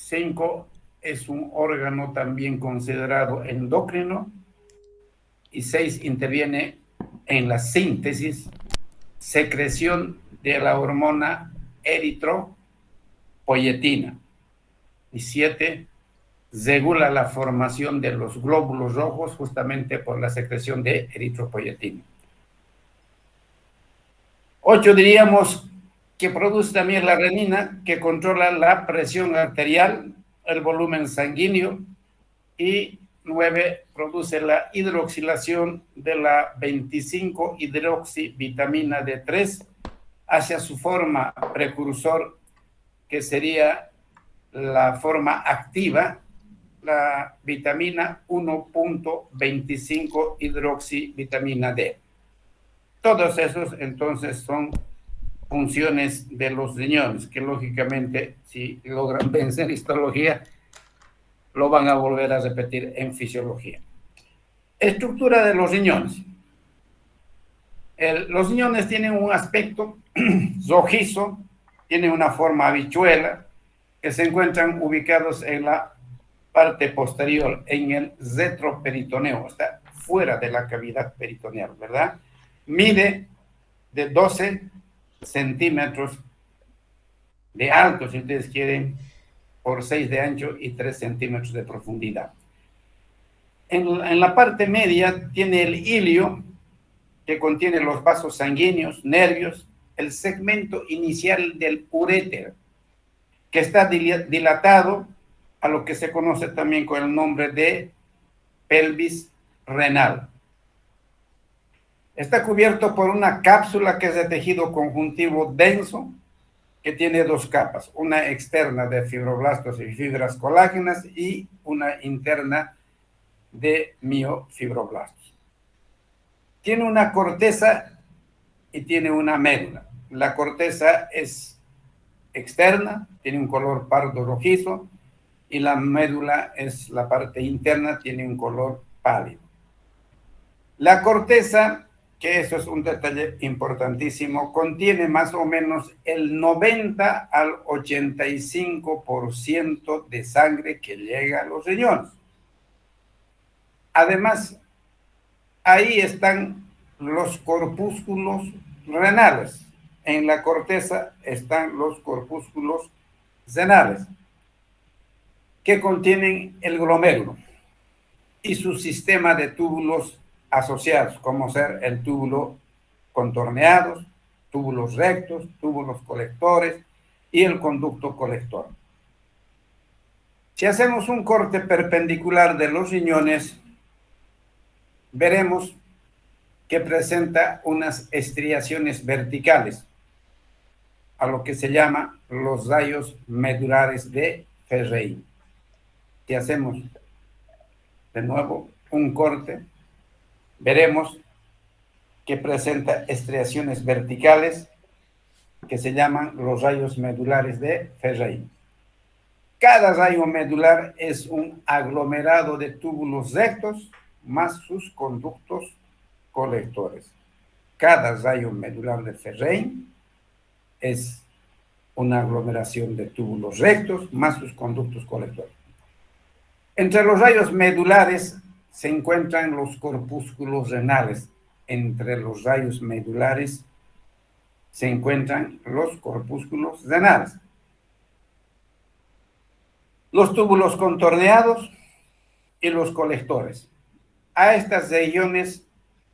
5 es un órgano también considerado endocrino. Y 6 interviene en la síntesis, secreción de la hormona eritropoyetina. Y 7 regula la formación de los glóbulos rojos justamente por la secreción de eritropoyetina. 8 diríamos que produce también la renina, que controla la presión arterial, el volumen sanguíneo, y 9 produce la hidroxilación de la 25-hidroxivitamina D3 hacia su forma precursor, que sería la forma activa, la vitamina 1.25-hidroxivitamina D. Todos esos entonces son funciones de los riñones, que lógicamente si logran vencer histología, lo van a volver a repetir en fisiología. Estructura de los riñones. Los riñones tienen un aspecto rojizo, tienen una forma habichuela, que se encuentran ubicados en la parte posterior, en el retroperitoneo, está fuera de la cavidad peritoneal, ¿verdad? Mide de 12 centímetros de alto, si ustedes quieren, por 6 de ancho y 3 centímetros de profundidad. En la parte media tiene el ilio, que contiene los vasos sanguíneos, nervios, el segmento inicial del uréter, que está dilatado a lo que se conoce también con el nombre de pelvis renal. Está cubierto por una cápsula que es de tejido conjuntivo denso, que tiene 2 capas, una externa de fibroblastos y fibras colágenas y una interna de miofibroblastos. Tiene una corteza y tiene una médula. La corteza es externa, tiene un color pardo rojizo, y la médula es la parte interna, tiene un color pálido. La corteza, que eso es un detalle importantísimo, contiene más o menos el 90 al 85% de sangre que llega a los riñones. Además, ahí están los corpúsculos renales. En la corteza están los corpúsculos renales, que contienen el glomérulo y su sistema de túbulos asociados, como ser el túbulo contorneados, túbulos rectos, túbulos colectores y el conducto colector. Si hacemos un corte perpendicular de los riñones, veremos que presenta unas estriaciones verticales, a lo que se llama los rayos medulares de Ferrein. Si hacemos de nuevo un corte, veremos que presenta estriaciones verticales que se llaman los rayos medulares de Ferrein. Cada rayo medular es un aglomerado de túbulos rectos más sus conductos colectores. Cada rayo medular de Ferrein es una aglomeración de túbulos rectos más sus conductos colectores. Entre los rayos medulares se encuentran los corpúsculos renales. Entre los rayos medulares se encuentran los corpúsculos renales. Los túbulos contorneados y los colectores. A estas regiones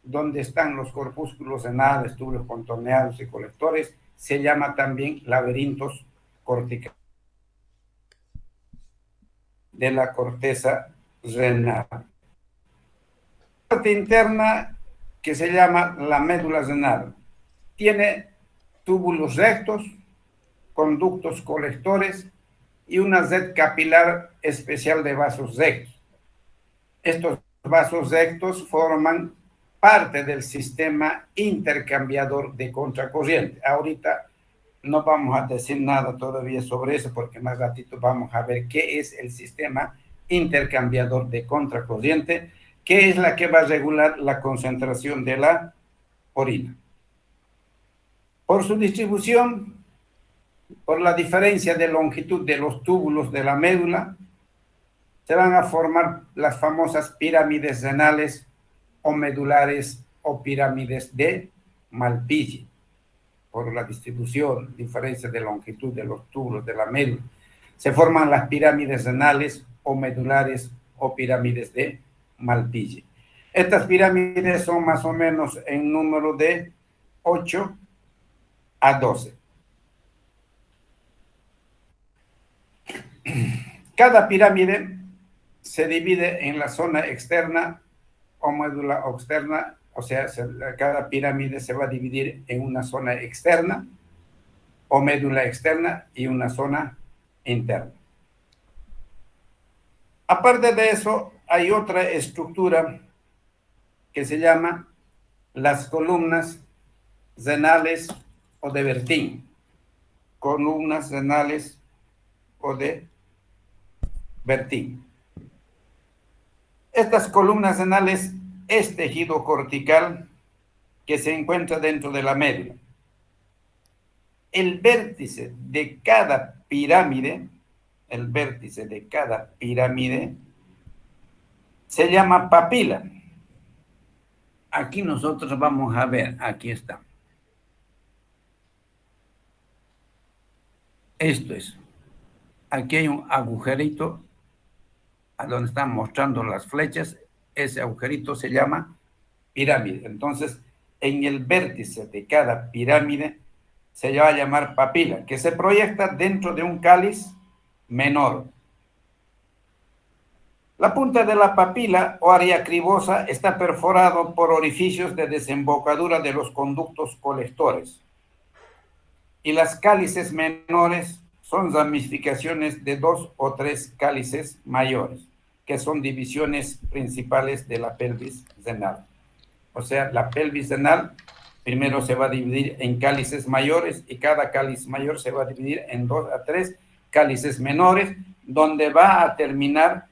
donde están los corpúsculos renales, túbulos contorneados y colectores, se llama también laberintos corticales de la corteza renal. La parte interna, que se llama la médula renal, tiene túbulos rectos, conductos colectores y una red capilar especial de vasos rectos. Estos vasos rectos forman parte del sistema intercambiador de contracorriente. Ahorita no vamos a decir nada todavía sobre eso, porque más ratito vamos a ver qué es el sistema intercambiador de contracorriente, que es la que va a regular la concentración de la orina. Por su distribución, Por la diferencia de longitud de los túbulos de la médula, se van a formar las famosas pirámides renales o medulares o pirámides de Malpighi, por la distribución, diferencia de longitud de los túbulos de la médula. Se forman las pirámides renales o medulares o pirámides de Malpighi. Estas pirámides son más o menos en número de 8 a 12. Cada pirámide se divide en la zona externa o médula externa, o sea, cada pirámide se va a dividir en una zona externa o médula externa y una zona interna. Aparte de eso, hay otra estructura que se llama las columnas renales o de Bertin. Columnas renales o de Bertin. Estas columnas renales es tejido cortical que se encuentra dentro de la médula. El vértice de cada pirámide, se llama papila. Aquí nosotros vamos a ver, aquí está. Esto es. Aquí hay un agujerito a donde están mostrando las flechas. Ese agujerito se llama pirámide. Entonces, en el vértice de cada pirámide se va a llamar papila, que se proyecta dentro de un cáliz menor. La punta de la papila o área cribosa está perforado por orificios de desembocadura de los conductos colectores. Y las cálices menores son ramificaciones de 2 o 3 cálices mayores, que son divisiones principales de la pelvis renal. O sea, la pelvis renal primero se va a dividir en cálices mayores y cada cáliz mayor se va a dividir en 2 a 3 cálices menores, donde va a terminar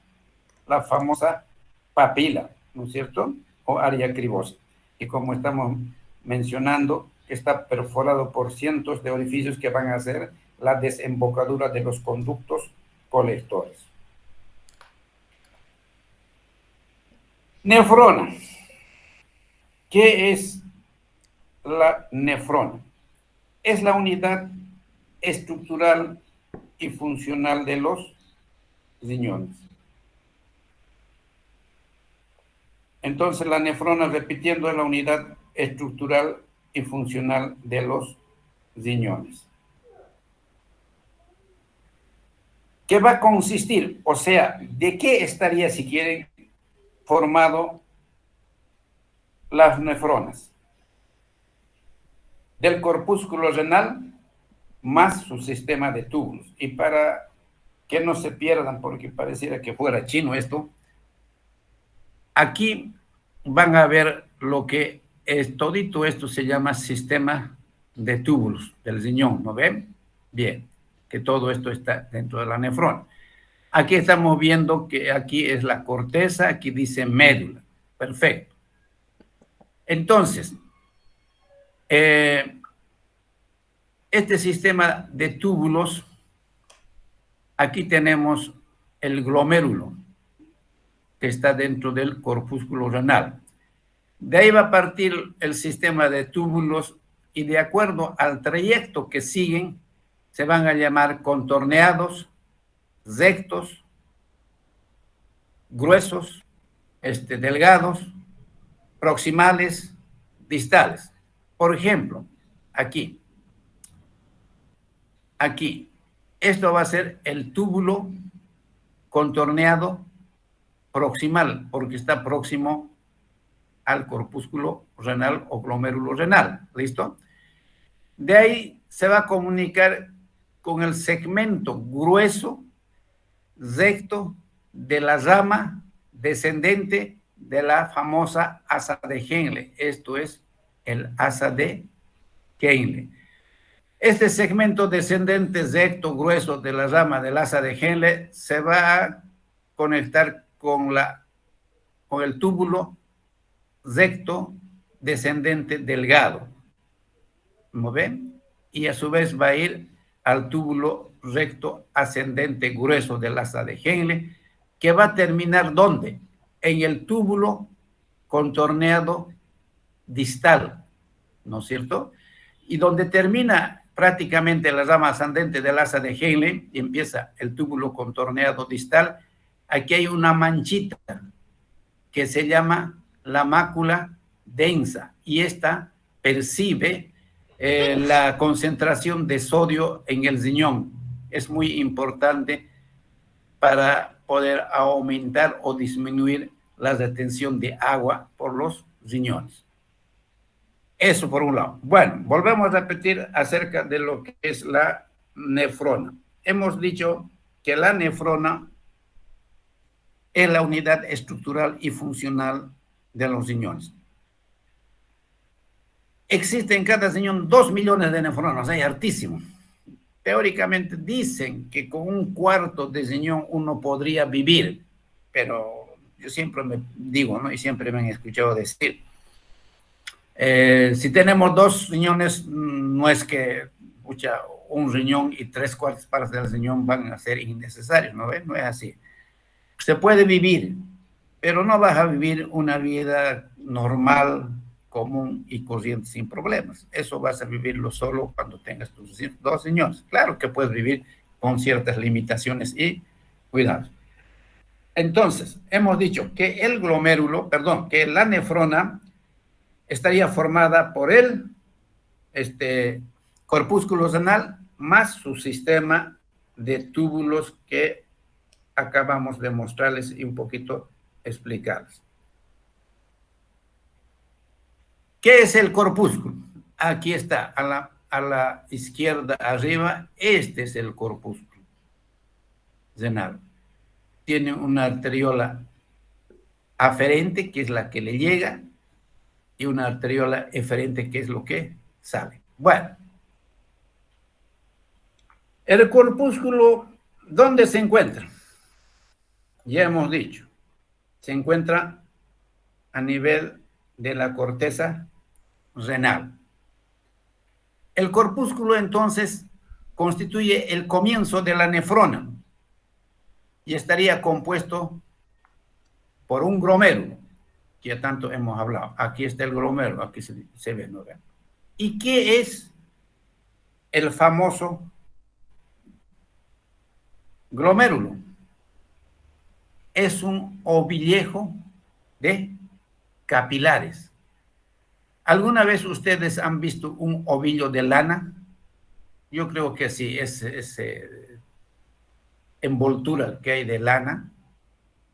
la famosa papila, ¿no es cierto? O área cribosa. Y como estamos mencionando, está perforado por cientos de orificios que van a ser la desembocadura de los conductos colectores. Nefrona. ¿Qué es la nefrona? Es la unidad estructural y funcional de los riñones. Entonces, la nefrona, repitiendo, es la unidad estructural y funcional de los riñones. ¿Qué va a consistir? O sea, ¿de qué estaría, si quieren, formado las nefronas? Del corpúsculo renal más su sistema de túbulos. Y para que no se pierdan, porque pareciera que fuera chino esto, aquí van a ver lo que es todito esto se llama sistema de túbulos del riñón, ¿no ven? Bien, que todo esto está dentro de la nefrona. Aquí estamos viendo que aquí es la corteza, aquí dice médula. Perfecto. Entonces, este sistema de túbulos, aquí tenemos el glomérulo, que está dentro del corpúsculo renal. De ahí va a partir el sistema de túbulos y de acuerdo al trayecto que siguen, se van a llamar contorneados, rectos, gruesos, delgados, proximales, distales. Por ejemplo, aquí, esto va a ser el túbulo contorneado proximal, porque está próximo al corpúsculo renal o glomérulo renal. ¿Listo? De ahí se va a comunicar con el segmento grueso, recto, de la rama descendente de la famosa asa de Henle. Esto es el asa de Henle. Este segmento descendente recto grueso de la rama del asa de Henle se va a conectar con el túbulo recto descendente delgado. ¿No ven? Y a su vez va a ir al túbulo recto ascendente grueso del asa de Henle, que va a terminar ¿dónde? En el túbulo contorneado distal, ¿no es cierto? Y donde termina prácticamente la rama ascendente del asa de Henle y empieza el túbulo contorneado distal, aquí hay una manchita que se llama la mácula densa, y esta percibe la concentración de sodio en el riñón. Es muy importante para poder aumentar o disminuir la retención de agua por los riñones. Eso por un lado. Bueno, volvemos a repetir acerca de lo que es la nefrona. Hemos dicho que la nefrona es la unidad estructural y funcional de los riñones. Existe en cada riñón 2 millones de nefronas, hay hartísimo. Teóricamente dicen que con un cuarto de riñón uno podría vivir, pero yo siempre me digo, ¿no? Y siempre me han escuchado decir, si tenemos 2 riñones, no es que un riñón y 3/4 partes del riñón van a ser innecesarios, ¿no ves? No es así. Se puede vivir, pero no vas a vivir una vida normal, común y corriente sin problemas. Eso vas a vivirlo solo cuando tengas tus 2 riñones. Claro que puedes vivir con ciertas limitaciones y cuidados. Entonces, hemos dicho que el glomérulo, perdón, que la nefrona estaría formada por el corpúsculo renal más su sistema de túbulos que acabamos de mostrarles y un poquito explicarles. ¿Qué es el corpúsculo? Aquí está, a la izquierda arriba, este es el corpúsculo renal. Tiene una arteriola aferente, que es la que le llega, y una arteriola eferente, que es lo que sale. Bueno, el corpúsculo, ¿dónde se encuentra? Ya hemos dicho, se encuentra a nivel de la corteza renal. El corpúsculo entonces constituye el comienzo de la nefrona y estaría compuesto por un glomérulo, que ya tanto hemos hablado. Aquí está el glomérulo, aquí se ve, ¿no? ¿Y qué es el famoso glomérulo? Es un ovillejo de capilares. ¿Alguna vez ustedes han visto un ovillo de lana? Yo creo que sí, esa envoltura que hay de lana,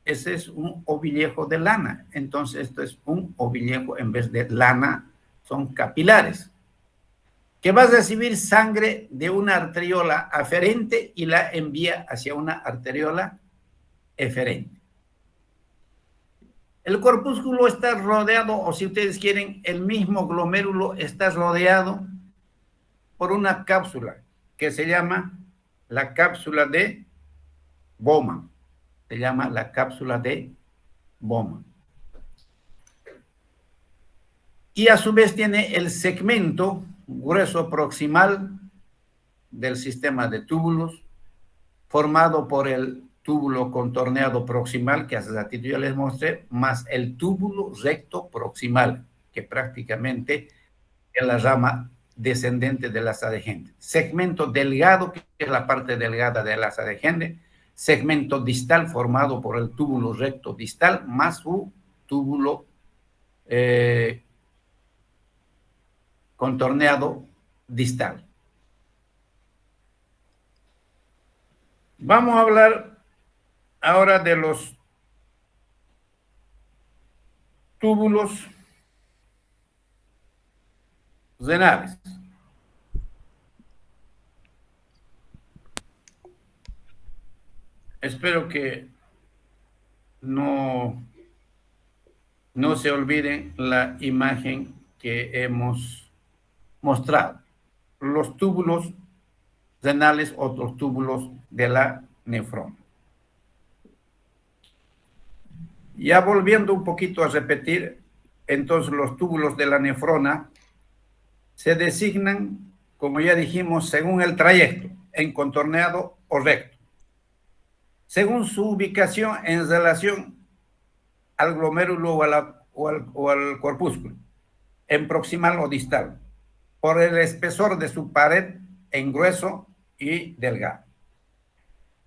ese es un ovillejo de lana. Entonces, esto es un ovillejo, en vez de lana, son capilares, que va a recibir sangre de una arteriola aferente y la envía hacia una arteriola eferente. El corpúsculo está rodeado, o si ustedes quieren, el mismo glomérulo está rodeado por una cápsula que se llama la cápsula de Bowman. Se llama la cápsula de Bowman. Y a su vez tiene el segmento grueso proximal del sistema de túbulos, formado por el túbulo contorneado proximal, que hace ratito ya les mostré, más el túbulo recto proximal, que prácticamente es la rama descendente del asa de Henle. Segmento delgado, que es la parte delgada del asa de Henle. Segmento distal formado por el túbulo recto distal, más su túbulo contorneado distal. Vamos a hablar ahora de los túbulos renales. Espero que no se olviden la imagen que hemos mostrado. Los túbulos renales, otros túbulos de la nefrona. Ya volviendo un poquito a repetir, entonces los túbulos de la nefrona se designan, como ya dijimos, según el trayecto. en contorneado o recto, según su ubicación en relación al glomérulo o al corpúsculo, en proximal o distal, por el espesor de su pared en grueso y delgado.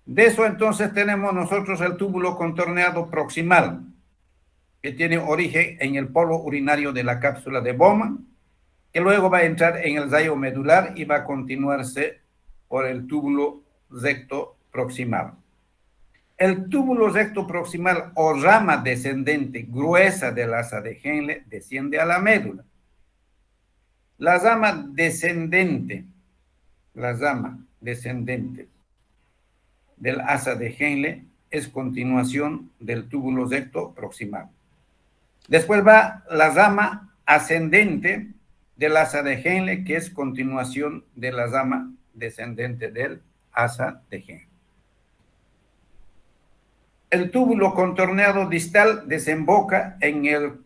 De eso entonces tenemos nosotros el túbulo contorneado proximal, que tiene origen en el polo urinario de la cápsula de Bowman, que luego va a entrar en el rayo medular y va a continuarse por el túbulo recto proximal. El túbulo recto proximal o rama descendente gruesa del asa de Henle desciende a la médula. La rama descendente del asa de Henle es continuación del túbulo recto proximal. Después va la rama ascendente del asa de Henle, que es continuación de la rama descendente del asa de Henle. El túbulo contorneado distal desemboca en el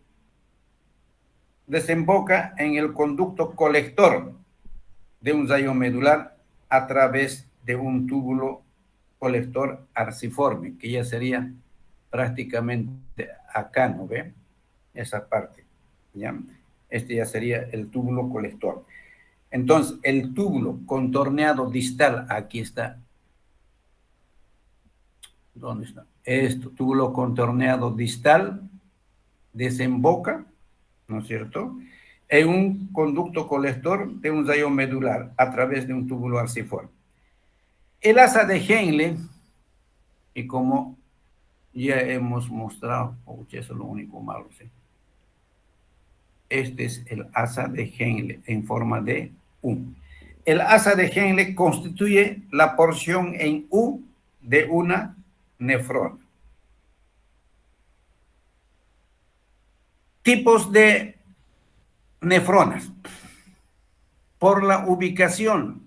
conducto colector de un rayo medular a través de un túbulo colector arciforme, que ya sería prácticamente acá, ¿no ve? Esa parte, ¿ya? Este ya sería el túbulo colector. Entonces, el túbulo contorneado distal, aquí está. ¿Dónde está? Esto, túbulo contorneado distal, desemboca, ¿no es cierto?, en un conducto colector de un rayo medular a través de un túbulo arciforme. El asa de Henle, y como ya hemos mostrado, eso es lo único malo, ¿sí? Este es el asa de Henle en forma de U. El asa de Henle constituye la porción en U de una nefrona. Tipos de nefronas. Por la ubicación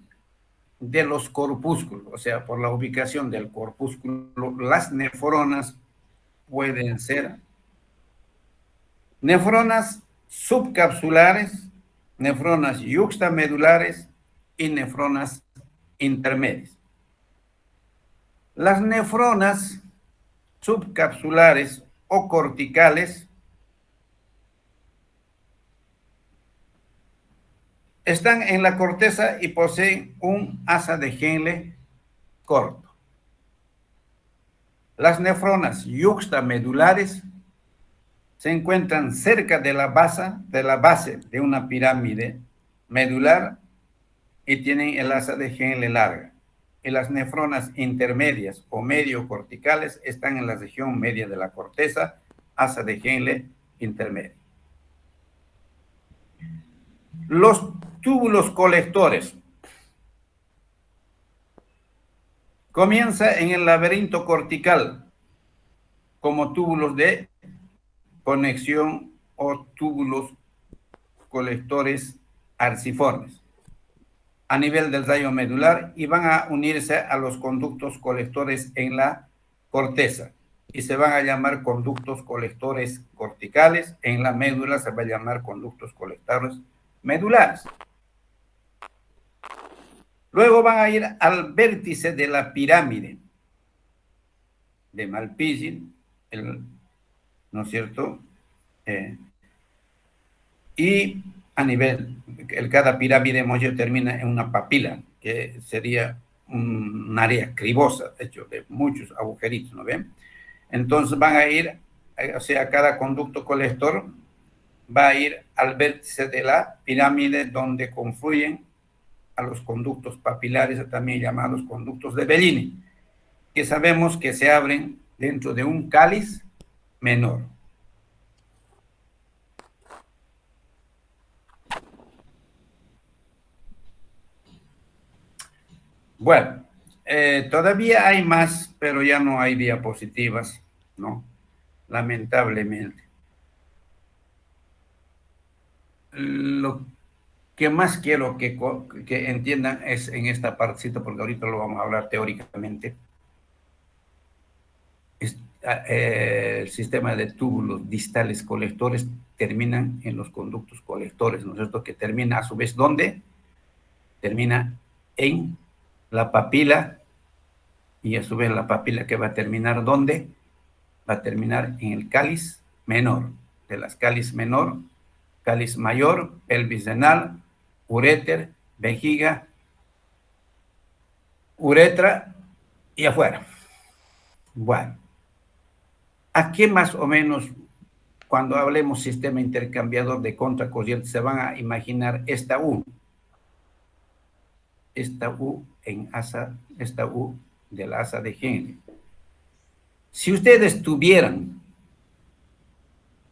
de los corpúsculos, o sea, por la ubicación del corpúsculo, las nefronas pueden ser nefronas subcapsulares, nefronas yuxtamedulares y nefronas intermedias. Las nefronas subcapsulares o corticales están en la corteza y poseen un asa de Henle corto. Las nefronas yuxtamedulares se encuentran cerca de la base de una pirámide medular y tienen el asa de Henle larga. Y las nefronas intermedias o medio corticales están en la región media de la corteza, asa de Henle intermedia. Los túbulos colectores. Comienza en el laberinto cortical como túbulos de conexión o túbulos colectores arciformes a nivel del rayo medular y van a unirse a los conductos colectores en la corteza y se van a llamar conductos colectores corticales. En la médula se va a llamar conductos colectores medulares. Luego van a ir al vértice de la pirámide de Malpighi, ¿no es cierto? Y a nivel, cada pirámide Molle termina en una papila, que sería un área cribosa, hecho de muchos agujeritos, ¿no ven? Entonces van a ir, o sea, cada conducto colector va a ir al vértice de la pirámide donde confluyen a los conductos papilares, también llamados conductos de Bellini, que sabemos que se abren dentro de un cáliz menor. Bueno, todavía hay más, pero ya no hay diapositivas, ¿no? Lamentablemente. Lo que más quiero que entiendan es en esta partecita, porque ahorita lo vamos a hablar teóricamente. El sistema de túbulos distales colectores terminan en los conductos colectores, ¿no es cierto? Que termina a su vez, ¿dónde? Termina en la papila, y a su vez la papila que va a terminar, ¿dónde? Va a terminar en el cáliz menor. De las cáliz menor, cáliz mayor, pelvis renal, uréter, vejiga, uretra y afuera. Bueno, ¿a qué más o menos cuando hablemos sistema intercambiador de contracorriente se van a imaginar esta U? Esta U en asa, esta U del asa de Henry. Si ustedes tuvieran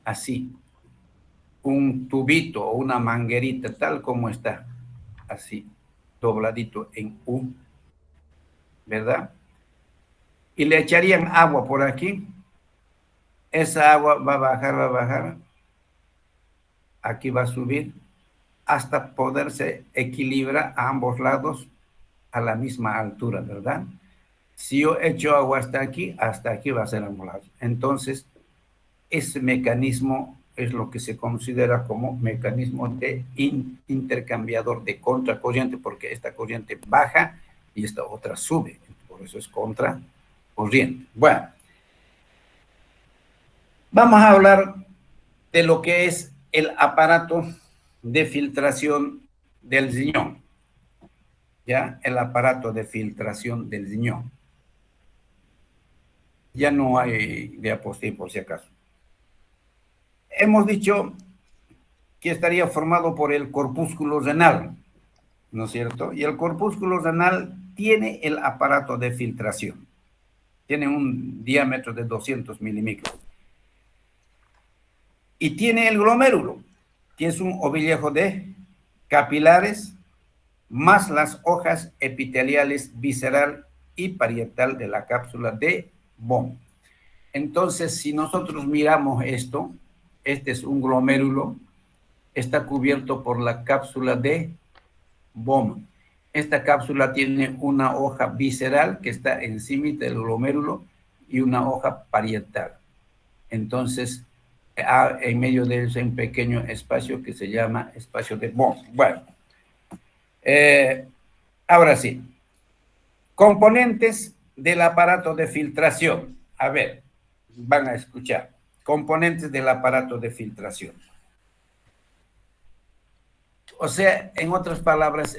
así un tubito o una manguerita tal como está, así, dobladito en U, ¿verdad? Y le echarían agua por aquí, esa agua va a bajar, aquí va a subir, hasta poderse equilibrar a ambos lados a la misma altura, ¿verdad? Si yo echo agua hasta aquí va a ser a ambos lados. Entonces, ese mecanismo es lo que se considera como mecanismo de intercambiador de contracorriente, porque esta corriente baja y esta otra sube, por eso es contracorriente. Bueno, vamos a hablar de lo que es el aparato de filtración del riñón, ¿ya? El aparato de filtración del riñón. Ya no hay diapositiva por si acaso. Hemos dicho que estaría formado por el corpúsculo renal, ¿no es cierto? Y el corpúsculo renal tiene el aparato de filtración. Tiene un diámetro de 200 milímetros. Y tiene el glomérulo, que es un ovillejo de capilares, más las hojas epiteliales visceral y parietal de la cápsula de Bowman. Entonces, si nosotros miramos esto, este es un glomérulo, está cubierto por la cápsula de Bowman. Esta cápsula tiene una hoja visceral que está encima del glomérulo y una hoja parietal. Entonces, en medio de eso hay un pequeño espacio que se llama espacio de Bowman. Bueno, ahora sí, componentes del aparato de filtración. A ver, van a escuchar. Componentes del aparato de filtración. O sea, en otras palabras,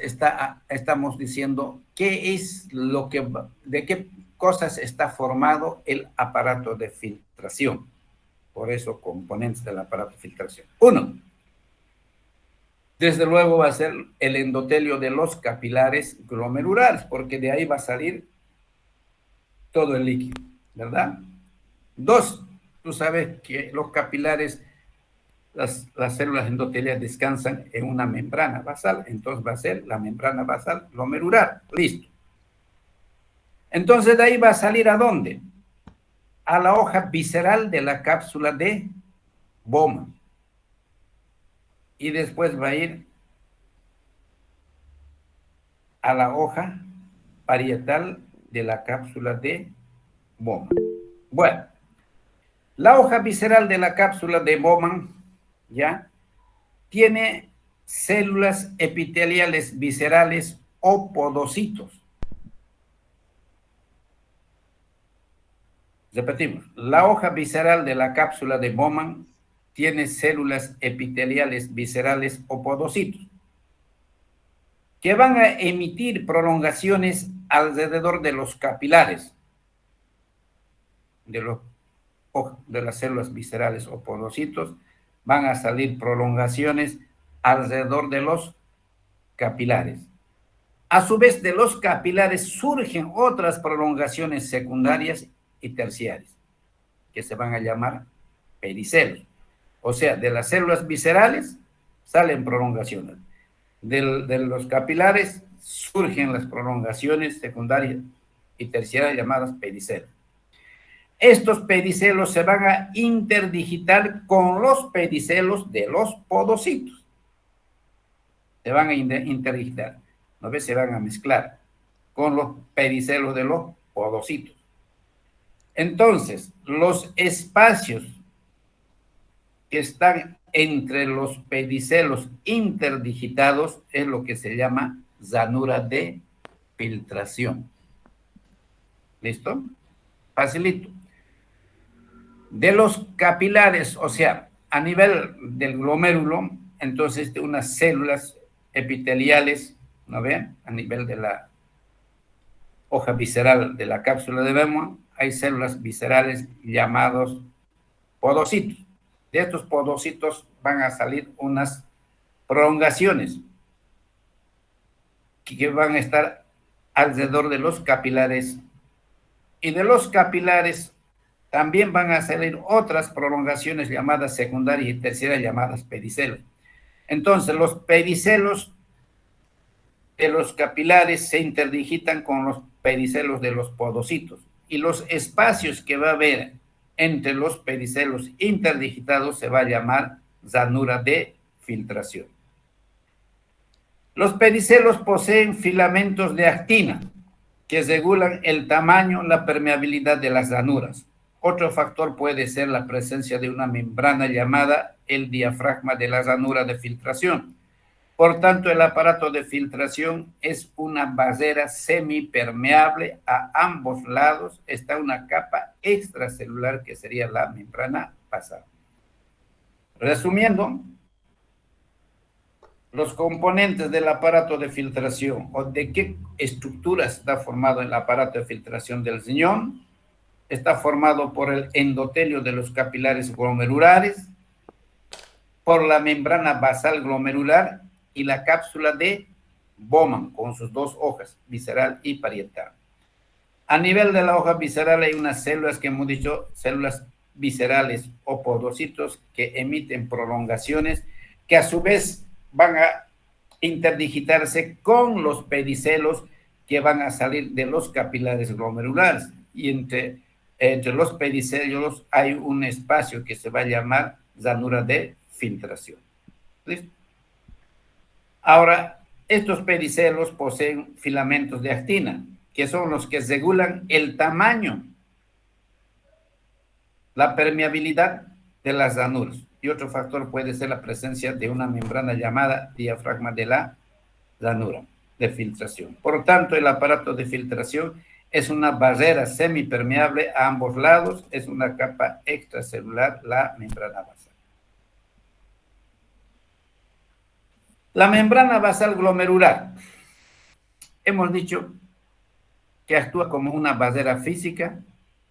estamos diciendo qué es lo que, de qué cosas está formado el aparato de filtración. Por eso, componentes del aparato de filtración. Uno, desde luego va a ser el endotelio de los capilares glomerulares, porque de ahí va a salir todo el líquido, ¿verdad? Dos, tú sabes que los capilares, las células endoteliales descansan en una membrana basal, entonces va a ser la membrana basal glomerular, listo. Entonces de ahí va a salir ¿a dónde? A la hoja visceral de la cápsula de Bowman. Y después va a ir a la hoja parietal de la cápsula de Bowman. Bueno, la hoja visceral de la cápsula de Bowman, ¿ya? Tiene células epiteliales viscerales o podocitos. Repetimos, la hoja visceral de la cápsula de Bowman tiene células epiteliales viscerales o podocitos que van a emitir prolongaciones alrededor de los capilares de las células viscerales o podocitos. Van a salir prolongaciones alrededor de los capilares. A su vez, de los capilares surgen otras prolongaciones secundarias y terciarias, que se van a llamar pericelos. O sea, de las células viscerales salen prolongaciones. De los capilares surgen las prolongaciones secundarias y terciarias llamadas pericelos. Estos pedicelos se van a interdigitar con los pedicelos de los podocitos. Se van a interdigitar, ¿no ves? Se van a mezclar con los pedicelos de los podocitos. Entonces, los espacios que están entre los pedicelos interdigitados es lo que se llama ranura de filtración. ¿Listo? Facilito. De los capilares, o sea, a nivel del glomérulo, entonces de unas células epiteliales, ¿no ven? A nivel de la hoja visceral de la cápsula de Bowman, hay células viscerales llamados podocitos. De estos podocitos van a salir unas prolongaciones que van a estar alrededor de los capilares, y de los capilares también van a salir otras prolongaciones llamadas secundarias y terciarias llamadas pedicelos. Entonces, los pedicelos de los capilares se interdigitan con los pedicelos de los podocitos, y los espacios que va a haber entre los pedicelos interdigitados se va a llamar ranura de filtración. Los pedicelos poseen filamentos de actina que regulan el tamaño, la permeabilidad de las ranuras. Otro factor puede ser la presencia de una membrana llamada el diafragma de la ranura de filtración. Por tanto, el aparato de filtración es una barrera semipermeable. A ambos lados está una capa extracelular que sería la membrana basal. Resumiendo, los componentes del aparato de filtración, o de qué estructura está formado el aparato de filtración del riñón, está formado por el endotelio de los capilares glomerulares, por la membrana basal glomerular y la cápsula de Bowman con sus dos hojas, visceral y parietal. A nivel de la hoja visceral hay unas células que hemos dicho, células viscerales o podocitos que emiten prolongaciones que a su vez van a interdigitarse con los pedicelos que van a salir de los capilares glomerulares, y entre los pedicelos hay un espacio que se va a llamar ranura de filtración. ¿Listo? Ahora, estos pedicelos poseen filamentos de actina, que son los que regulan el tamaño, la permeabilidad de las ranuras. Y otro factor puede ser la presencia de una membrana llamada diafragma de la ranura de filtración. Por lo tanto, el aparato de filtración es una barrera semipermeable a ambos lados, es una capa extracelular, la membrana basal. La membrana basal glomerular, hemos dicho que actúa como una barrera física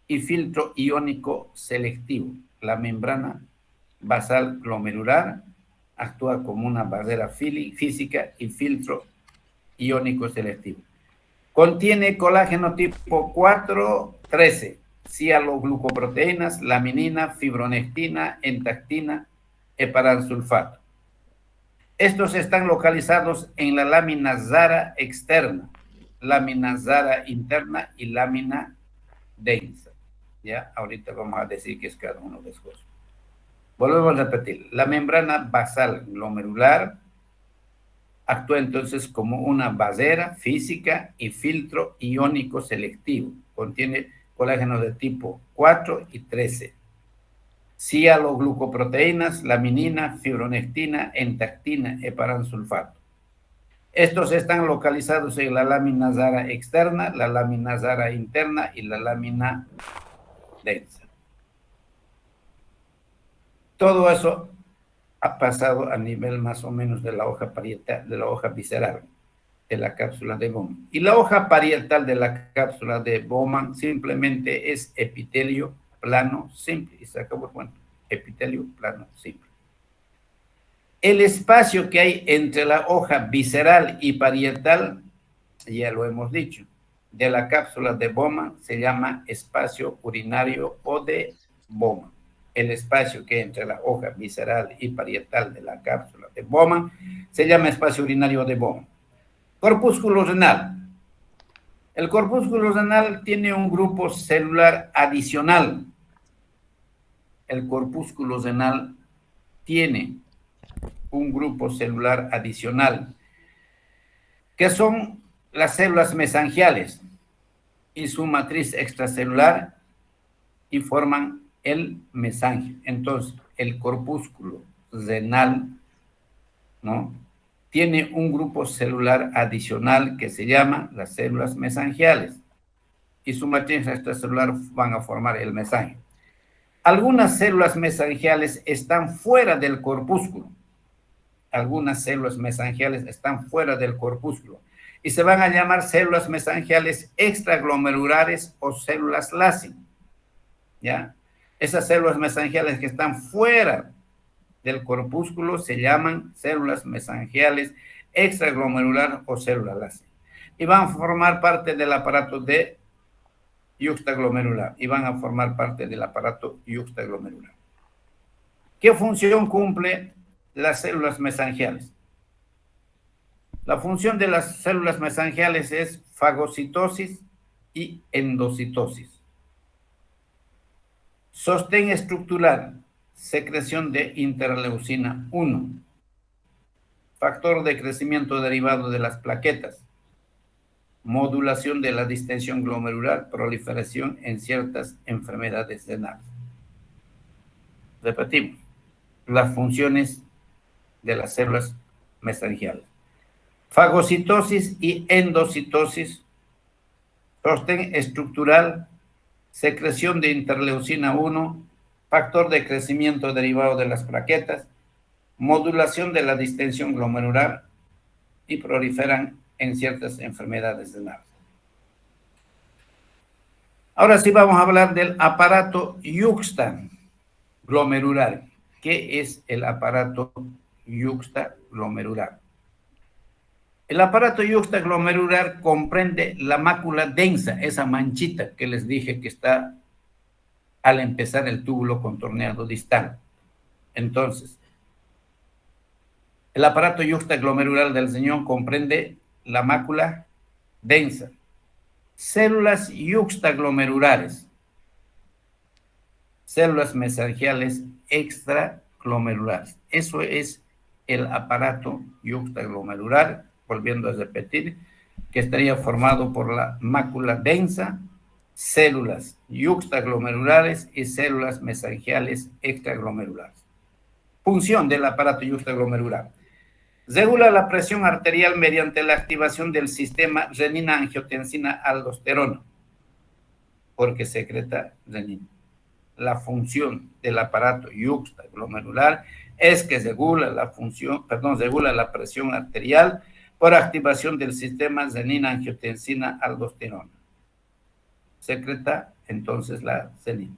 y filtro iónico selectivo. La membrana basal glomerular actúa como una barrera física y filtro iónico selectivo. Contiene colágeno tipo 4,13, cialoglucoproteínas, laminina, fibronectina, entactina, heparansulfato. Estos están localizados en la lámina rara externa, lámina rara interna y lámina densa. Ya, ahorita vamos a decir qué es cada uno de esos. Volvemos a repetir. La membrana basal glomerular actúa entonces como una barrera física y filtro iónico selectivo. Contiene colágenos de tipo 4 y 13. Cialoglucoproteínas, laminina, fibronectina, entactina, heparansulfato. Estos están localizados en la lámina rara externa, la lámina rara interna y la lámina densa. Todo eso ha pasado a nivel más o menos de la hoja parietal, de la hoja visceral, de la cápsula de Bowman. Y la hoja parietal de la cápsula de Bowman simplemente es epitelio plano simple. Y se acabó el cuento. Epitelio plano simple. El espacio que hay entre la hoja visceral y parietal, ya lo hemos dicho, de la cápsula de Bowman se llama espacio urinario o de Bowman. El espacio que hay entre la hoja visceral y parietal de la cápsula de Bowman se llama espacio urinario de Bowman. Corpúsculo renal. El corpúsculo renal tiene un grupo celular adicional. El corpúsculo renal tiene un grupo celular adicional, que son las células mesangiales y su matriz extracelular, y forman el mesangio. Entonces, el corpúsculo renal, ¿no?, tiene un grupo celular adicional que se llama las células mesangiales. Y su matriz extracelular van a formar el mesangio. Algunas células mesangiales están fuera del corpúsculo. Algunas células mesangiales están fuera del corpúsculo y se van a llamar células mesangiales extraglomerulares o células LASI. ¿Ya? Esas células mesangiales que están fuera del corpúsculo se llaman células mesangiales extraglomerular o células LASI. Y van a formar parte del aparato de yuxtaglomerular. ¿Qué función cumple las células mesangiales? La función de las células mesangiales es fagocitosis y endocitosis. Sostén estructural, secreción de interleucina 1, factor de crecimiento derivado de las plaquetas, modulación de la distensión glomerular, proliferación en ciertas enfermedades renales. Repetimos, las funciones de las células mesangiales. Fagocitosis y endocitosis, sostén estructural, secreción de interleucina 1, factor de crecimiento derivado de las plaquetas, modulación de la distensión glomerular y proliferan en ciertas enfermedades renales. Ahora sí vamos a hablar del aparato yuxtaglomerular. ¿Qué es el aparato yuxtaglomerular? El aparato yuxtaglomerular comprende la mácula densa, esa manchita que les dije que está al empezar el túbulo contorneado distal. Entonces, el aparato yuxtaglomerular del riñón comprende la mácula densa, células yuxtaglomerulares, células mesangiales extraglomerulares. Eso es el aparato yuxtaglomerular, volviendo a repetir, que estaría formado por la mácula densa, células yuxtaglomerulares y células mesangiales extraglomerulares. Función del aparato yuxtaglomerular. Regula la presión arterial mediante la activación del sistema renina-angiotensina-aldosterona, porque secreta renina. La función del aparato yuxtaglomerular es que regula la presión arterial por activación del sistema renina-angiotensina-aldosterona. Secreta entonces la renina.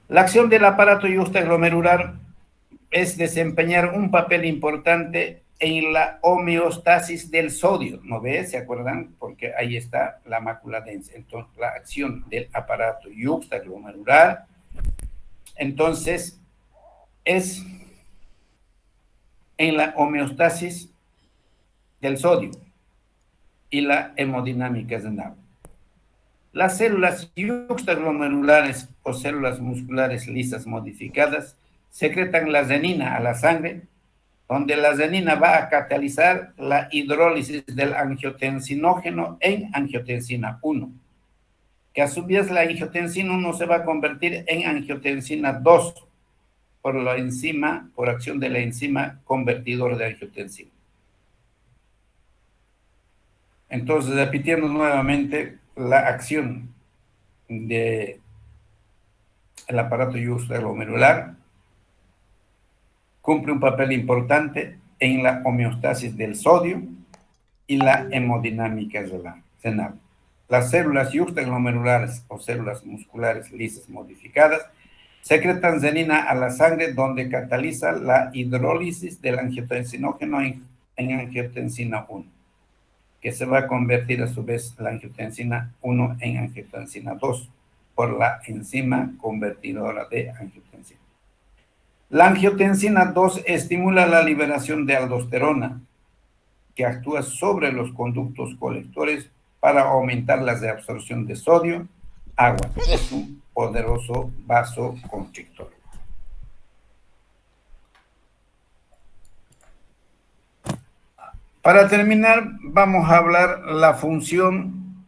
La acción del aparato yuxtaglomerular es desempeñar un papel importante en la homeostasis del sodio, ¿no ves? ¿Se acuerdan? Porque ahí está la mácula densa. Entonces, la acción del aparato yuxtaglomerular, entonces, es en la homeostasis del sodio y la hemodinámica renal. Las células yuxtaglomerulares o células musculares lisas modificadas secretan la renina a la sangre, donde la renina va a catalizar la hidrólisis del angiotensinógeno en angiotensina 1, que a su vez la angiotensina 1 se va a convertir en angiotensina 2 por acción de la enzima convertidor de angiotensina. Entonces, repitiendo nuevamente la acción del aparato yuxtaglomerular, cumple un papel importante en la homeostasis del sodio y la hemodinámica renal. Las células yuxtaglomerulares o células musculares lisas modificadas secretan renina a la sangre, donde cataliza la hidrólisis del angiotensinógeno en angiotensina 1, que se va a convertir a su vez la angiotensina 1 en angiotensina 2 por la enzima convertidora de angiotensina. La angiotensina 2 estimula la liberación de aldosterona, que actúa sobre los conductos colectores para aumentar la reabsorción de sodio, agua. Es un poderoso vasoconstrictor. Para terminar, vamos a hablar la función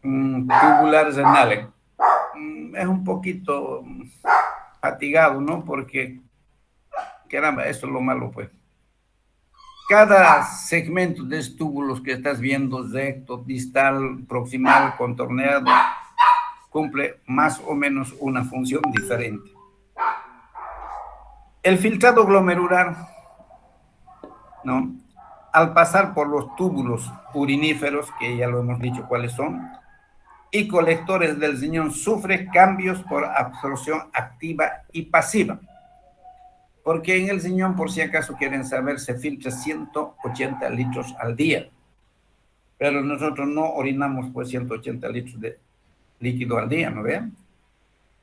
tubular renal. Es un poquito fatigado, ¿no? Porque Caramba, eso es lo malo, pues. Cada segmento de estos túbulos que estás viendo, recto, distal, proximal, contorneado, cumple más o menos una función diferente. El filtrado glomerular, ¿no? Al pasar por los túbulos uriníferos, que ya lo hemos dicho cuáles son, y colectores del riñón, sufre cambios por absorción activa y pasiva. Porque en el riñón, por si acaso quieren saber, se filtra 180 litros al día. Pero nosotros no orinamos pues 180 litros de líquido al día, ¿no ven?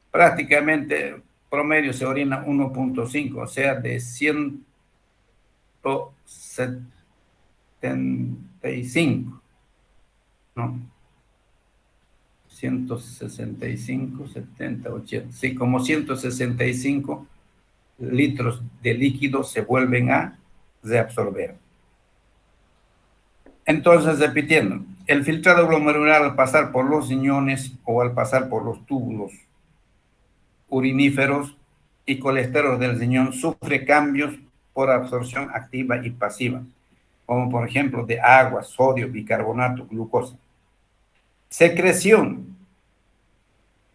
Prácticamente promedio se orina 1.5, o sea, de 175, ¿no? 165, 70, 80, sí, como 165 litros de líquido se vuelven a reabsorber. Entonces, repitiendo, el filtrado glomerular al pasar por los riñones o al pasar por los túbulos uriníferos y colesterol del riñón sufre cambios por absorción activa y pasiva, como por ejemplo de agua, sodio, bicarbonato, glucosa. Secreción,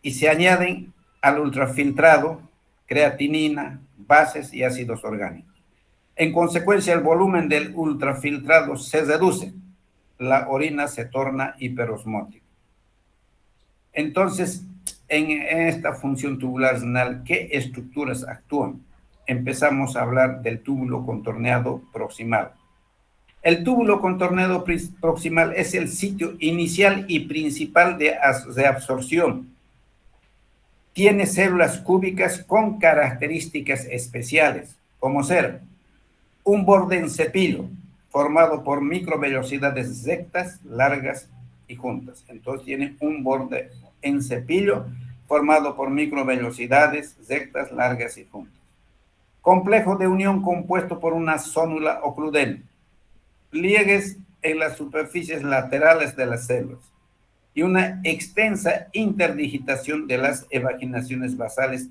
y se añaden al ultrafiltrado creatinina, bases y ácidos orgánicos. En consecuencia, el volumen del ultrafiltrado se reduce, la orina se torna hiperosmótica. Entonces, en esta función tubular renal, ¿qué estructuras actúan? Empezamos a hablar del túbulo contorneado proximal. El túbulo contorneado proximal es el sitio inicial y principal de absorción. Tiene células cúbicas con características especiales, como ser un borde en cepillo, formado por microvellosidades rectas, largas y juntas. Entonces tiene un borde en cepillo formado por microvellosidades rectas, largas y juntas. Complejo de unión compuesto por una zónula ocludente, pliegues en las superficies laterales de las células y una extensa interdigitación de las evaginaciones basales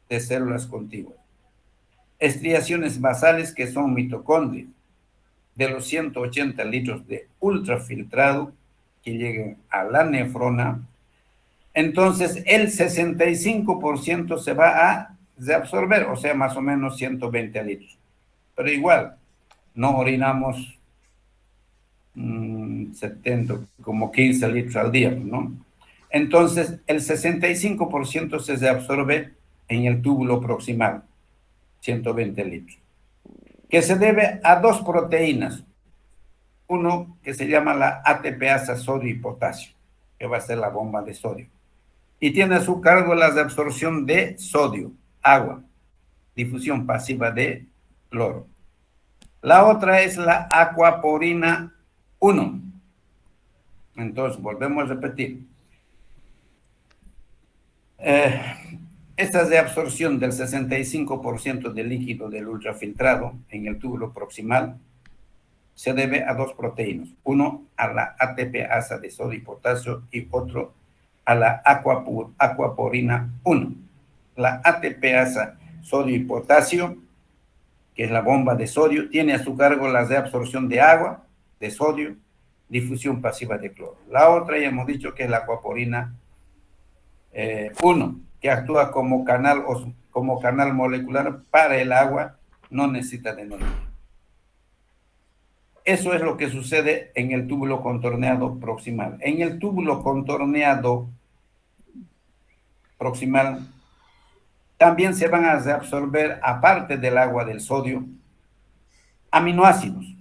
de células contiguas. Estriaciones basales que son mitocondrias, de los 180 litros de ultrafiltrado que llegan a la nefrona, entonces el 65% se va a reabsorber, o sea, más o menos 120 litros. Pero igual, no orinamos 70, como 15 litros al día, ¿no? Entonces, el 65% se reabsorbe en el túbulo proximal, 120 litros, que se debe a dos proteínas. Uno que se llama la ATPasa sodio y potasio, que va a ser la bomba de sodio. Y tiene a su cargo la reabsorción de sodio, agua, difusión pasiva de cloro. La otra es la aquaporina 1. Entonces, volvemos a repetir. Esta reabsorción del 65% del líquido del ultrafiltrado en el túbulo proximal se debe a dos proteínas. Uno a la ATPasa de sodio y potasio y otro a la aquaporina 1. La ATPasa sodio y potasio, que es la bomba de sodio, tiene a su cargo la reabsorción de agua, de sodio, difusión pasiva de cloro. La otra ya hemos dicho que es la aquaporina 1, que actúa como canal molecular para el agua, no necesita de energía. Eso es lo que sucede en el túbulo contorneado proximal. En el túbulo contorneado proximal también se van a reabsorber, aparte del agua del sodio, aminoácidos,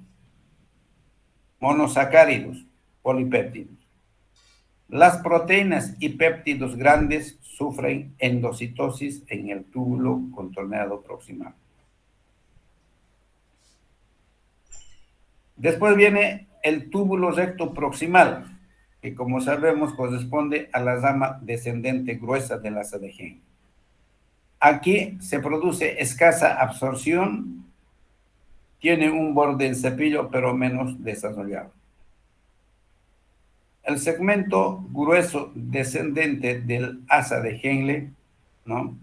monosacáridos, polipéptidos. Las proteínas y péptidos grandes sufren endocitosis en el túbulo contorneado proximal. Después viene el túbulo recto proximal, que como sabemos corresponde a la rama descendente gruesa del asa de Henle. Aquí se produce escasa absorción, tiene un borde en cepillo, pero menos desarrollado. El segmento grueso descendente del asa de Henle, ¿no?,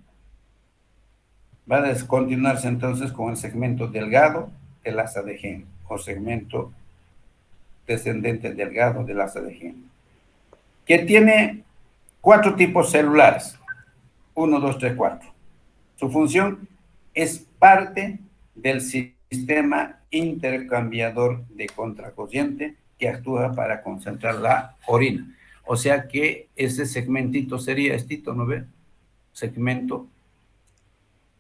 Va a descontinuarse entonces con el segmento delgado del asa de Henle, o segmento descendente delgado del asa de Henle, que tiene 4 tipos celulares. 1, 2, 3, 4. Su función es parte del sistema intercambiador de contracorriente que actúa para concentrar la orina. O sea que ese segmentito sería estito, ¿no ve? Segmento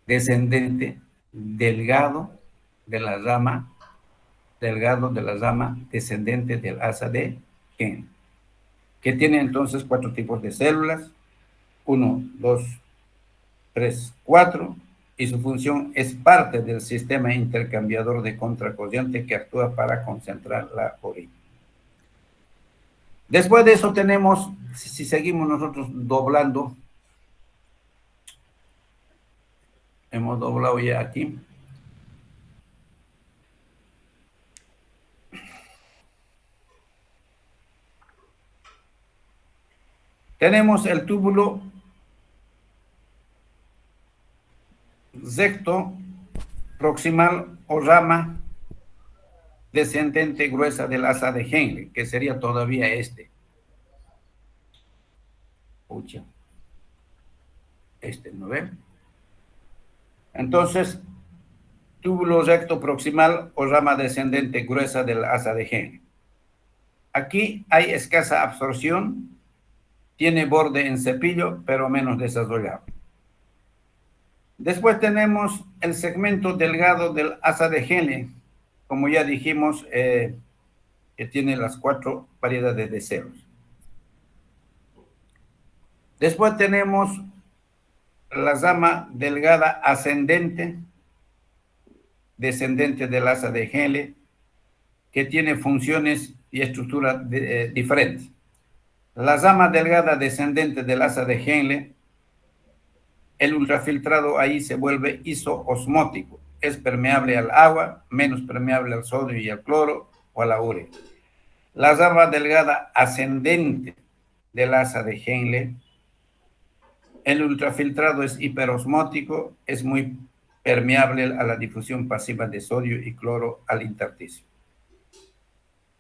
descendente delgado de la rama descendente del asa de Henle, que tiene entonces 4 tipos de células, 1, 2, 3, 4, y su función es parte del sistema intercambiador de contracorriente que actúa para concentrar la orina. Después de eso tenemos, si seguimos nosotros doblando, hemos doblado ya aquí. Tenemos el túbulo recto proximal o rama descendente gruesa del asa de Henle, que sería todavía este. Pucha. Este, ¿no ven? Entonces, túbulo recto proximal o rama descendente gruesa del asa de Henle. Aquí hay escasa absorción, tiene borde en cepillo, pero menos desarrollado. Después tenemos el segmento delgado del asa de Henle, como ya dijimos, que tiene las 4 variedades de células. Después tenemos la rama delgada ascendente, descendente del asa de Henle, que tiene funciones y estructuras diferentes. La rama delgada descendente del asa de Henle, el ultrafiltrado ahí se vuelve isoosmótico. Es permeable al agua, menos permeable al sodio y al cloro o a la urea. La rama delgada ascendente del asa de Henle, el ultrafiltrado es hiperosmótico, es muy permeable a la difusión pasiva de sodio y cloro al intersticio.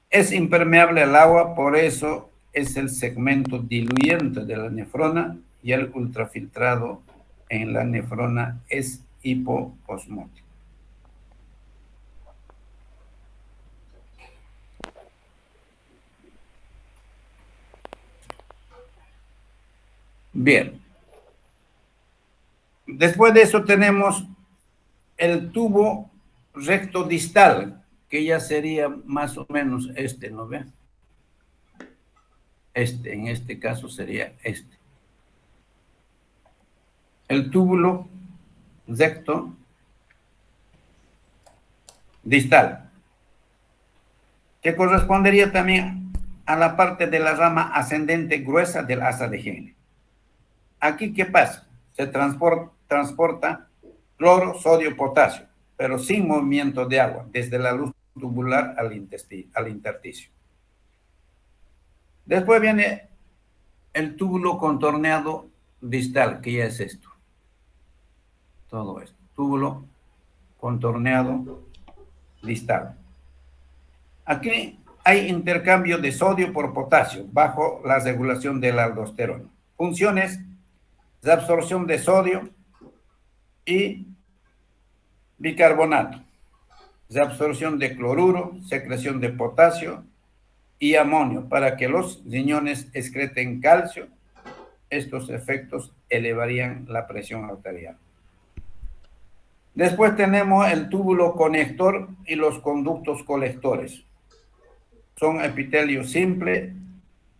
Es impermeable al agua, por eso es el segmento diluyente de la nefrona, y el ultrafiltrado en la nefrona es hipoosmótico. Bien. Después de eso tenemos el tubo recto distal, que ya sería más o menos este, ¿no ve? Este, en este caso sería este. El túbulo recto distal, que correspondería también a la parte de la rama ascendente gruesa del asa de Henle. Aquí, ¿qué pasa? Se transporta cloro, sodio, potasio, pero sin movimiento de agua, desde la luz tubular al intersticio. Después viene el túbulo contorneado distal, que ya es esto. Todo esto. Túbulo contorneado distal. Aquí hay intercambio de sodio por potasio bajo la regulación de la aldosterona. Funciones de absorción de sodio y bicarbonato, de absorción de cloruro, secreción de potasio y amonio para que los riñones excreten calcio. Estos efectos elevarían la presión arterial. Después tenemos el túbulo conector y los conductos colectores. Son epitelio simple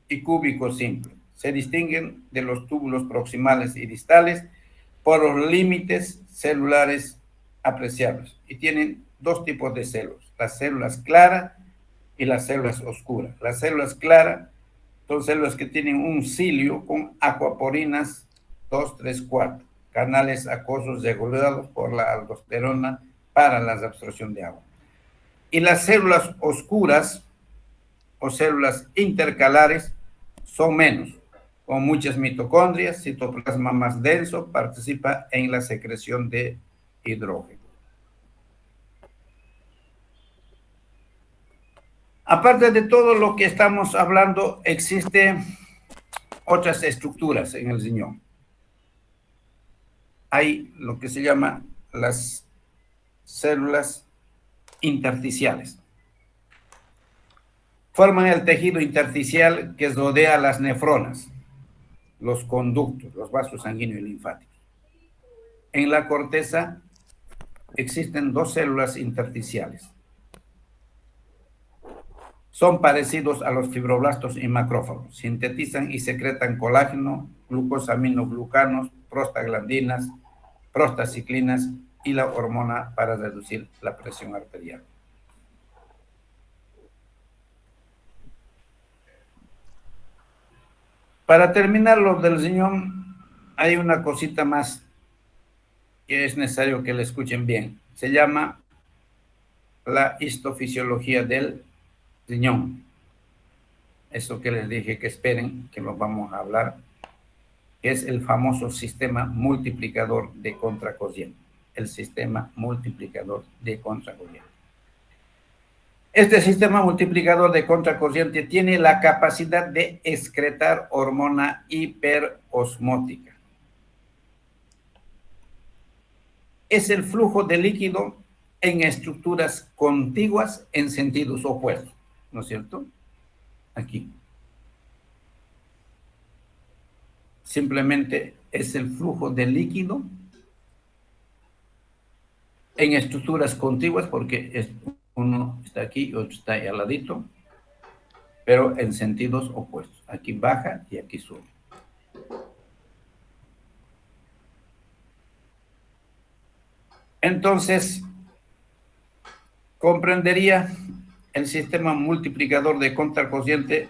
y cúbico simple. Se distinguen de los túbulos proximales y distales por los límites celulares apreciables y tienen 2 tipos de células, las células claras y las células oscuras. Las células claras son células que tienen un cilio con acuaporinas 2, 3, 4, canales acuosos regulados por la aldosterona para la absorción de agua. Y las células oscuras o células intercalares son menos, con muchas mitocondrias, citoplasma más denso, participa en la secreción de hidrógeno. Aparte de todo lo que estamos hablando, existen otras estructuras en el riñón. Hay lo que se llama las células intersticiales. Forman el tejido intersticial que rodea las nefronas, los conductos, los vasos sanguíneos y linfáticos. En la corteza existen dos células intersticiales. Son parecidos a los fibroblastos y macrófagos. Sintetizan y secretan colágeno, glucosaminoglucanos, prostaglandinas, prostaciclinas y la hormona para reducir la presión arterial. Para terminar lo del riñón, hay una cosita más que es necesario que la escuchen bien. Se llama la histofisiología del riñón. Eso que les dije que esperen, que lo vamos a hablar, es el famoso sistema multiplicador de contracorriente. El sistema multiplicador de contracorriente. Este sistema multiplicador de contracorriente tiene la capacidad de excretar hormona hiperosmótica. Es el flujo de líquido en estructuras contiguas en sentidos opuestos, ¿no es cierto? Aquí. Simplemente es el flujo de líquido en estructuras contiguas, porque uno está aquí y otro está ahí al ladito, pero en sentidos opuestos. Aquí baja y aquí sube. Entonces, comprendería el sistema multiplicador de contracorriente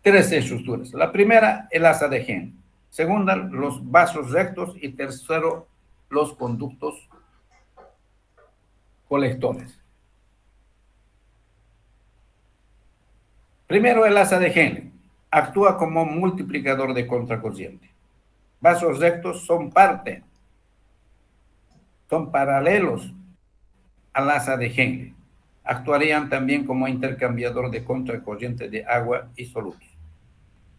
tres estructuras. La primera, el asa de Henle. Segunda, los vasos rectos. Y tercero, los conductos colectores. Primero, el asa de Henle. Actúa como multiplicador de contracorriente. Vasos rectos son paralelos al asa de Henle. Actuarían también como intercambiador de contracorriente de agua y solutos.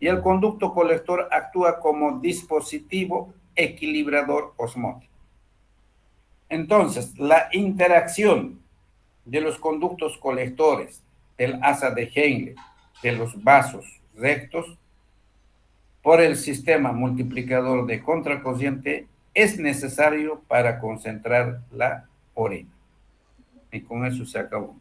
Y el conducto colector actúa como dispositivo equilibrador osmótico. Entonces, la interacción de los conductos colectores, del asa de Henle, de los vasos rectos, por el sistema multiplicador de contracorriente es necesario para concentrar la orina. Y con eso se acabó.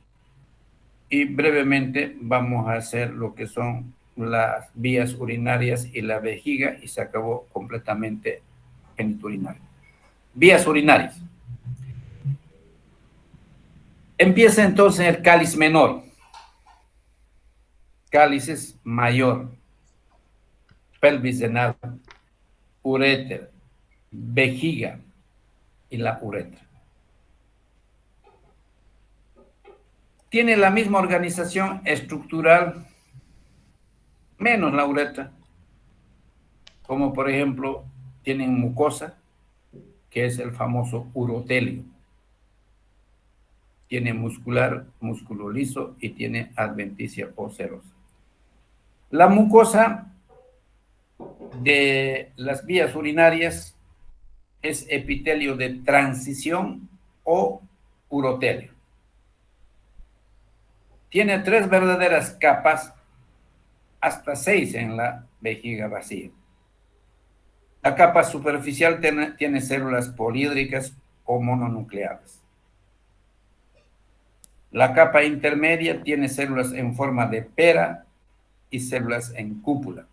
Y brevemente vamos a hacer lo que son las vías urinarias y la vejiga y se acabó completamente genitourinario. Vías urinarias. Empieza entonces el cáliz menor. Cálices mayor. Pelvis renal, uréter, vejiga y la uretra. Tiene la misma organización estructural, menos la uretra, como por ejemplo tienen mucosa, que es el famoso urotelio. Tiene muscular, músculo liso y tiene adventicia o serosa. La mucosa de las vías urinarias es epitelio de transición o urotelio. Tiene 3 verdaderas capas, hasta 6 en la vejiga vacía. La capa superficial tiene células poliédricas o mononucleadas. La capa intermedia tiene células en forma de pera y células en cúpula.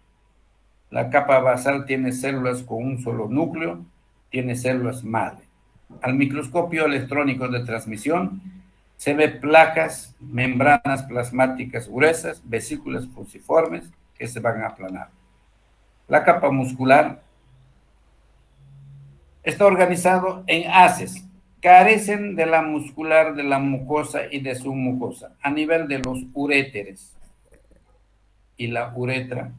La capa basal tiene células con un solo núcleo, tiene células madre. Al microscopio electrónico de transmisión se ve placas, membranas plasmáticas gruesas, vesículas fusiformes que se van a aplanar. La capa muscular está organizado en haces. Carecen de la muscular de la mucosa y de su mucosa a nivel de los uréteres y la uretra.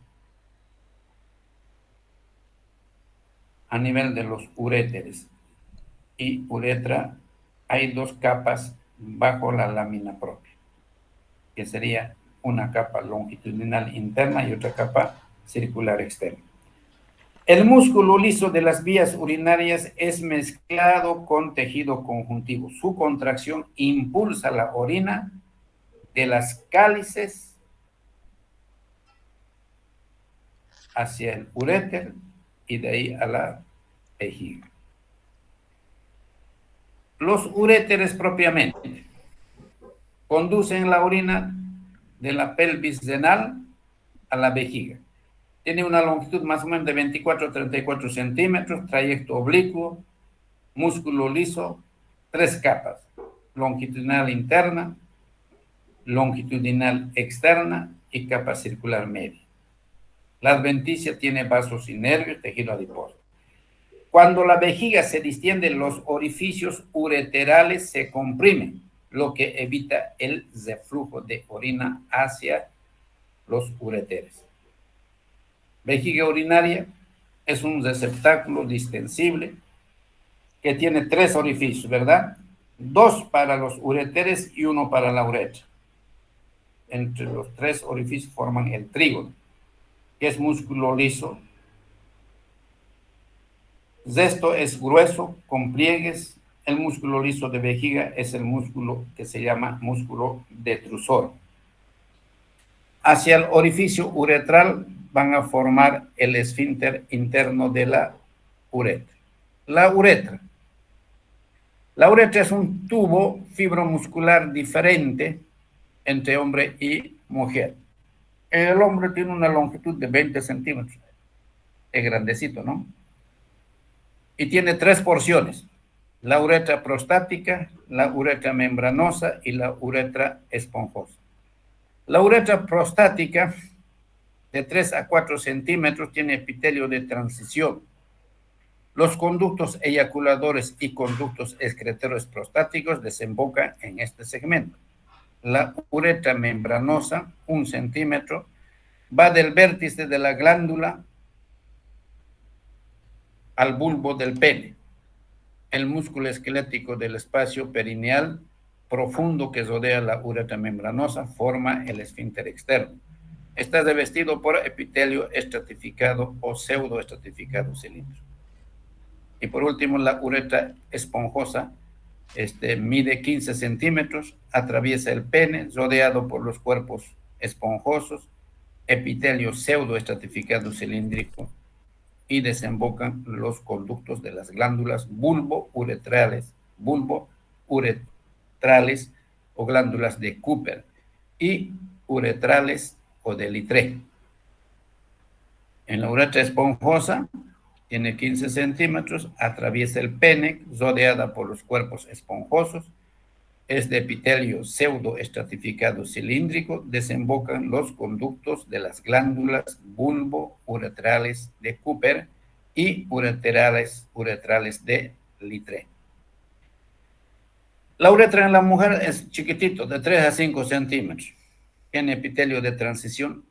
A nivel de los uréteres. y uretra hay dos capas bajo la lámina propia, que sería una capa longitudinal interna y otra capa circular externa. El músculo liso de las vías urinarias es mezclado con tejido conjuntivo. Su contracción impulsa la orina de las cálices hacia el uréter y de ahí a la vejiga. Los uréteres propiamente conducen la orina de la pelvis renal a la vejiga. Tiene una longitud más o menos de 24 a 34 centímetros, trayecto oblicuo, músculo liso, 3 capas, longitudinal interna, longitudinal externa y capa circular media. La adventicia tiene vasos y nervios, tejido adiposo. Cuando la vejiga se distiende, los orificios ureterales se comprimen, lo que evita el reflujo de orina hacia los ureteres. Vejiga urinaria es un receptáculo distensible que tiene 3 orificios, ¿verdad? 2 para los ureteres y 1 para la uretra. Entre los 3 orificios forman el trígono, que es músculo liso. Esto es grueso, con pliegues. El músculo liso de vejiga es el músculo que se llama músculo detrusor. Hacia el orificio uretral van a formar el esfínter interno de la uretra. La uretra. La uretra es un tubo fibromuscular diferente entre hombre y mujer. El hombre tiene una longitud de 20 centímetros. Es grandecito, ¿no? Y tiene 3 porciones: la uretra prostática, la uretra membranosa y la uretra esponjosa. La uretra prostática, de 3 a 4 centímetros, tiene epitelio de transición. Los conductos eyaculadores y conductos excretorios prostáticos desembocan en este segmento. La uretra membranosa, 1 centímetro, va del vértice de la glándula al bulbo del pene. El músculo esquelético del espacio perineal profundo que rodea la uretra membranosa forma el esfínter externo. Está revestido por epitelio estratificado o pseudoestratificado cilíndrico. Y por último, la uretra esponjosa mide 15 centímetros, atraviesa el pene, rodeado por los cuerpos esponjosos, epitelio pseudoestratificado cilíndrico, y desembocan los conductos de las glándulas bulbo-uretrales o glándulas de Cooper y uretrales o de Littré. En la uretra esponjosa tiene 15 centímetros, atraviesa el pene, rodeada por los cuerpos esponjosos, es de epitelio pseudoestratificado cilíndrico, desembocan los conductos de las glándulas bulbo-uretrales de Cooper y uretrales de Littré. La uretra en la mujer es chiquitito, de 3 a 5 centímetros. Tiene epitelio de transición,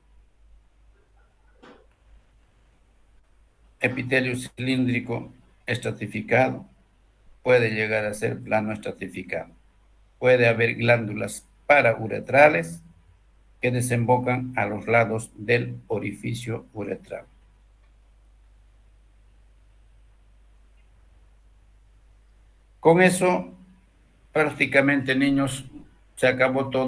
epitelio cilíndrico estratificado, puede llegar a ser plano estratificado. Puede haber glándulas parauretrales que desembocan a los lados del orificio uretral. Con eso, prácticamente, niños, se acabó todo.